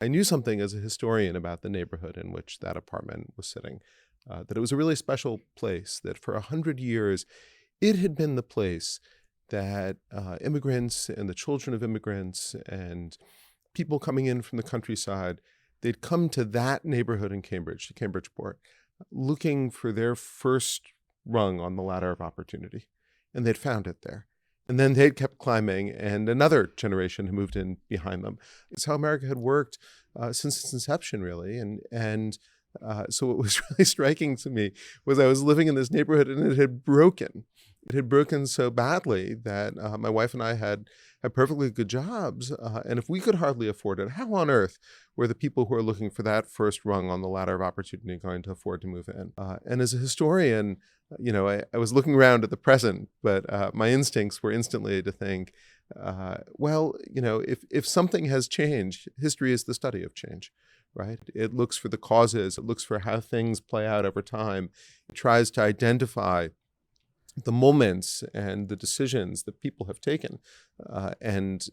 I knew something as a historian about the neighborhood in which that apartment was sitting, that it was a really special place, that for 100 years, it had been the place that immigrants and the children of immigrants and people coming in from the countryside, they'd come to that neighborhood in Cambridge, to Cambridgeport, looking for their first rung on the ladder of opportunity. And they'd found it there. And then they'd kept climbing, and another generation had moved in behind them. It's how America had worked since its inception, really. So what was really striking to me was I was living in this neighborhood, and it had broken. It had broken so badly that my wife and I had perfectly good jobs. And if we could hardly afford it, how on earth were the people who are looking for that first rung on the ladder of opportunity going to afford to move in? And as a historian, I was looking around at the present, but my instincts were instantly to think, if something has changed, history is the study of change, right? It looks for the causes, it looks for how things play out over time. It tries to identify the moments and the decisions that people have taken and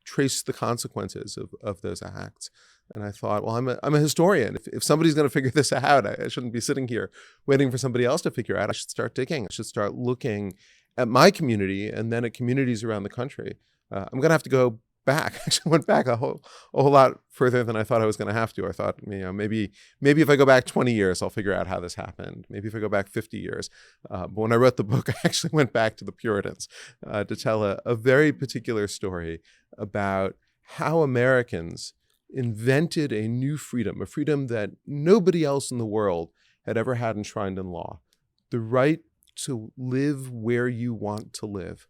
trace the consequences of those acts. And I thought, well, I'm a historian. If somebody's going to figure this out, I shouldn't be sitting here waiting for somebody else to figure out. I should start digging. I should start looking at my community and then at communities around the country. I'm going to have to go back. I actually went back a whole lot further than I thought I was going to have to. I thought, maybe if I go back 20 years, I'll figure out how this happened. Maybe if I go back 50 years. But when I wrote the book, I actually went back to the Puritans to tell a very particular story about how Americans invented a new freedom, a freedom that nobody else in the world had ever had enshrined in law. The right to live where you want to live.